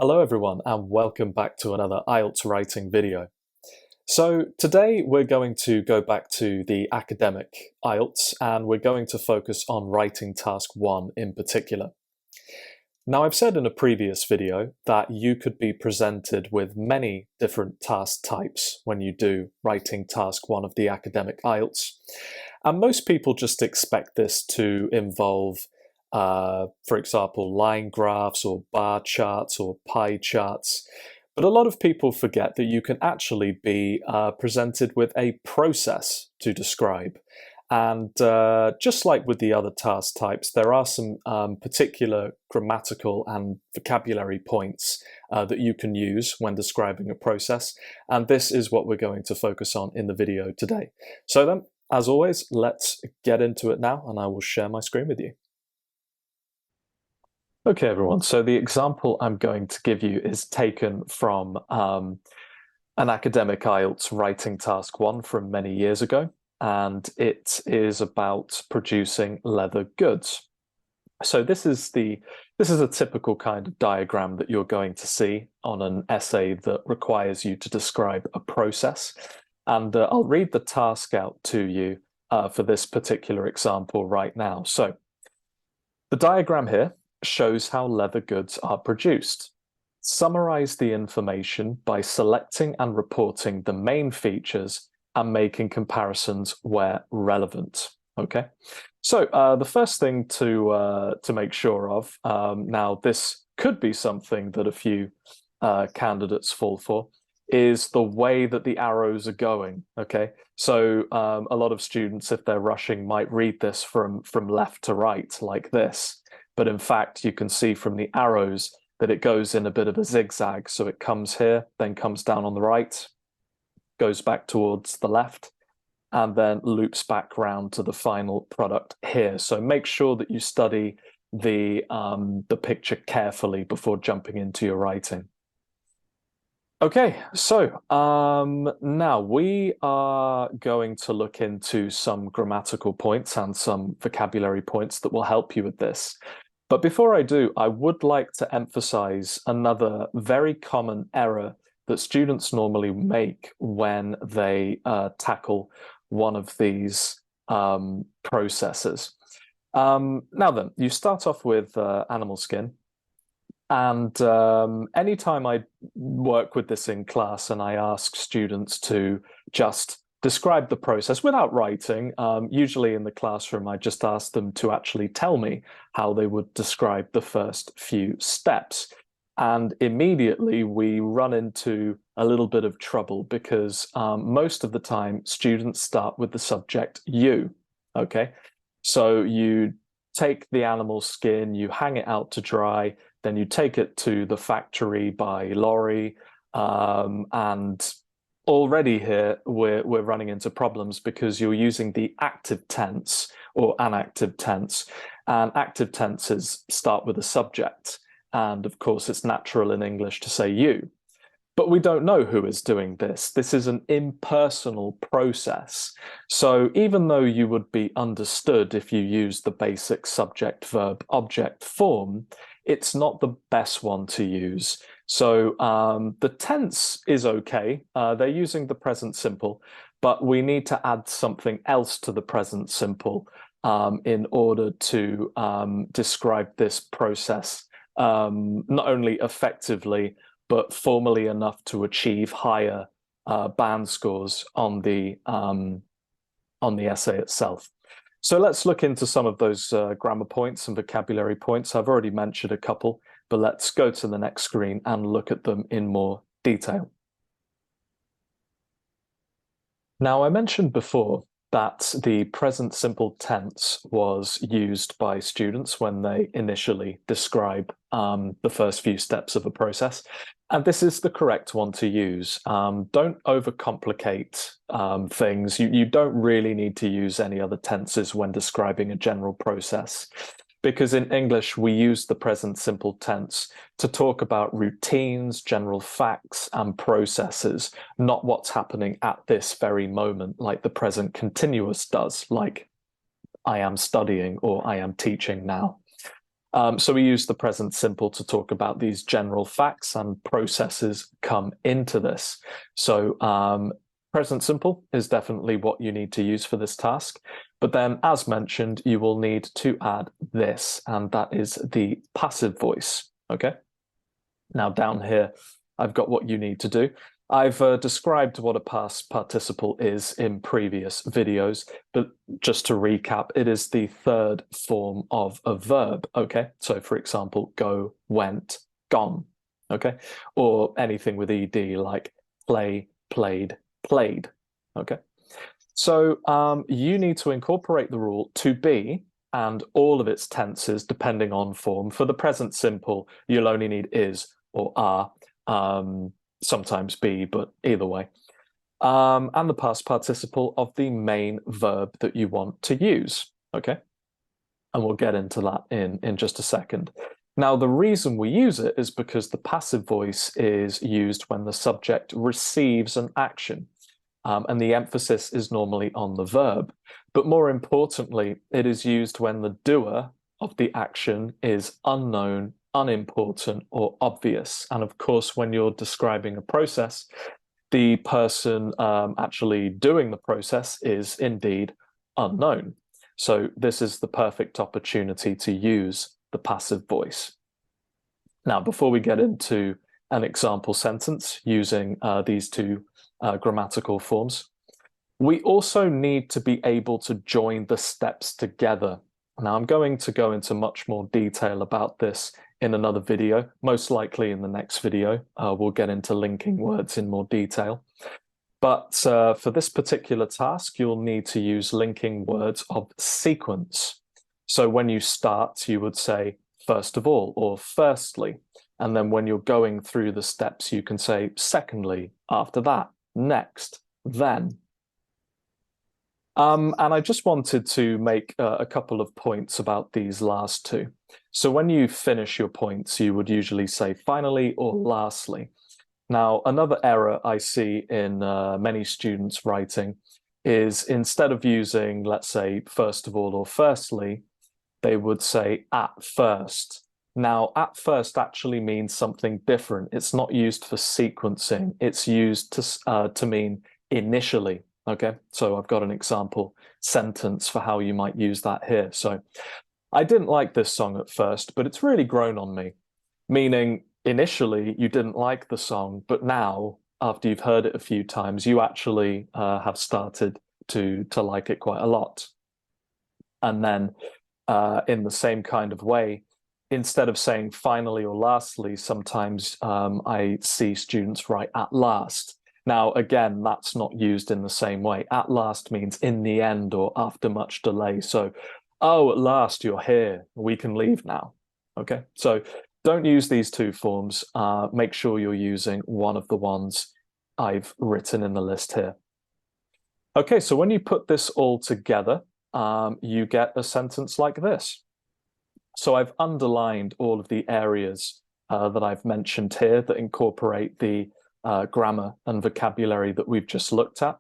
Hello everyone and welcome back to another IELTS writing video. So today we're going to go back to the academic IELTS and we're going to focus on writing task 1 in particular. Now I've said in a previous video that you could be presented with many different task types when you do writing task 1 of the academic IELTS, and most people just expect this to involve for example, line graphs or bar charts or pie charts. But a lot of people forget that you can actually be presented with a process to describe. And just like with the other task types, there are some particular grammatical and vocabulary points that you can use when describing a process. And this is what we're going to focus on in the video today. So then, as always, let's get into it now, and I will share my screen with you. Okay, everyone, so the example I'm going to give you is taken from an academic IELTS writing task 1 from many years ago, and it is about producing leather goods. So this is a typical kind of diagram that you're going to see on an essay that requires you to describe a process. And I'll read the task out to you for this particular example right now. So the diagram here shows how leather goods are produced. Summarize the information by selecting and reporting the main features and making comparisons where relevant. Okay, so the first thing to make sure of, now this could be something that a few candidates fall for, is the way that the arrows are going. Okay, so a lot of students, if they're rushing, might read this from left to right like this. But in fact, you can see from the arrows that it goes in a bit of a zigzag. So it comes here, then comes down on the right, goes back towards the left, and then loops back round to the final product here. So make sure that you study the picture carefully before jumping into your writing. Okay, so now we are going to look into some grammatical points and some vocabulary points that will help you with this. But before I do, I would like to emphasize another very common error that students normally make when they tackle one of these processes. Now then, you start off with animal skin. And anytime I work with this in class and I ask students to just describe the process without writing, usually in the classroom, I just ask them to actually tell me how they would describe the first few steps. And immediately we run into a little bit of trouble because most of the time students start with the subject you, okay? So you take the animal skin, you hang it out to dry, then you take it to the factory by lorry, and already here we're running into problems because you're using the active tense or inactive tense, and active tenses start with a subject, and of course it's natural in English to say you. But we don't know who is doing this. This is an impersonal process. So even though you would be understood if you use the basic subject, verb, object form, it's not the best one to use. So the tense is okay. They're using the present simple, but we need to add something else to the present simple in order to describe this process not only effectively, but formally enough to achieve higher band scores on the essay itself. So let's look into some of those grammar points and vocabulary points. I've already mentioned a couple, but let's go to the next screen and look at them in more detail. Now, I mentioned before that the present simple tense was used by students when they initially describe the first few steps of a process. And this is the correct one to use. Don't overcomplicate things. You don't really need to use any other tenses when describing a general process, because in English, we use the present simple tense to talk about routines, general facts, and processes, not what's happening at this very moment, like the present continuous does, like I am studying or I am teaching now. So we use the present simple to talk about these general facts, and processes come into this. So present simple is definitely what you need to use for this task. But then, as mentioned, you will need to add this, and that is the passive voice. Okay. Now down here, I've got what you need to do. I've described what a past participle is in previous videos, but just to recap, it is the third form of a verb, okay? So for example, go, went, gone, okay? Or anything with ed like play, played, played, okay? So you need to incorporate the rule to be and all of its tenses depending on form. For the present simple, you'll only need is or are, sometimes be, but either way. And the past participle of the main verb that you want to use, okay? And we'll get into that in just a second. Now, the reason we use it is because the passive voice is used when the subject receives an action. And the emphasis is normally on the verb. But more importantly, it is used when the doer of the action is unknown, unimportant, or obvious. And of course, when you're describing a process, the person actually doing the process is indeed unknown. So this is the perfect opportunity to use the passive voice. Now, before we get into an example sentence using these two grammatical forms, we also need to be able to join the steps together. Now, I'm going to go into much more detail about this in another video, most likely in the next video. We'll get into linking words in more detail. But for this particular task, you'll need to use linking words of sequence. So when you start, you would say, first of all, or firstly. And then when you're going through the steps, you can say, secondly, after that, next, then. And I just wanted to make a couple of points about these last two. So when you finish your points, you would usually say finally or lastly. Now, another error I see in many students writing is instead of using, let's say, first of all or firstly, they would say at first. Now, at first actually means something different. It's not used for sequencing. It's used to mean initially. Okay, so I've got an example sentence for how you might use that here. So I didn't like this song at first, but it's really grown on me. Meaning initially you didn't like the song, but now after you've heard it a few times, you actually have started to like it quite a lot. And then in the same kind of way, instead of saying finally or lastly, sometimes I see students write at last. Now, again, that's not used in the same way. At last means in the end or after much delay. So, oh, at last you're here. We can leave now. Okay, so don't use these two forms. Make sure you're using one of the ones I've written in the list here. Okay, so when you put this all together, you get a sentence like this. So I've underlined all of the areas that I've mentioned here that incorporate the grammar and vocabulary that we've just looked at.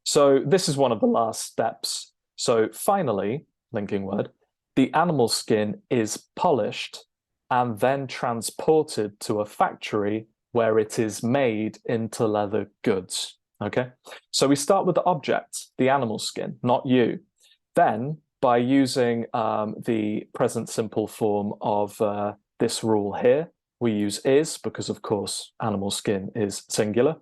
So this is one of the last steps. So finally, linking word, the animal skin is polished and then transported to a factory where it is made into leather goods. Okay, so we start with the object, the animal skin, not you. Then, by using the present simple form of this rule here, we use is because, of course, animal skin is singular.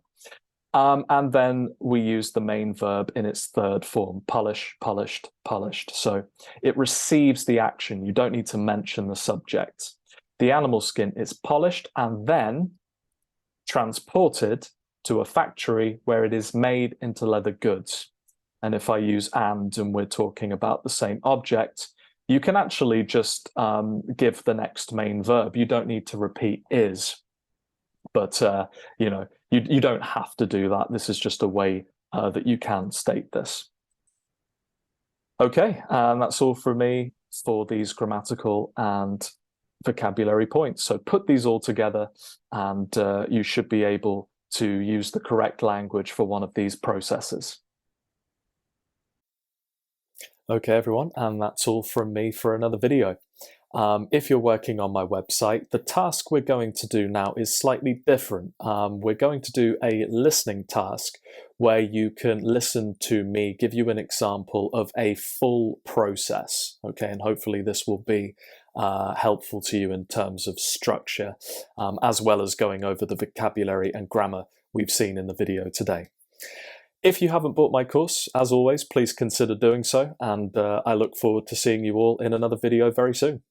And then we use the main verb in its third form, polish, polished, polished. So it receives the action. You don't need to mention the subject. The animal skin is polished and then transported to a factory where it is made into leather goods. And if I use and we're talking about the same object, you can actually just give the next main verb. You don't need to repeat is. But, you know, you don't have to do that. This is just a way that you can state this. Okay, and that's all from me for these grammatical and vocabulary points. So put these all together and you should be able to use the correct language for one of these processes. Okay, everyone, and that's all from me for another video. If you're working on my website, the task we're going to do now is slightly different. We're going to do a listening task where you can listen to me give you an example of a full process, okay? And hopefully this will be helpful to you in terms of structure, as well as going over the vocabulary and grammar we've seen in the video today. If you haven't bought my course, as always, please consider doing so, and I look forward to seeing you all in another video very soon.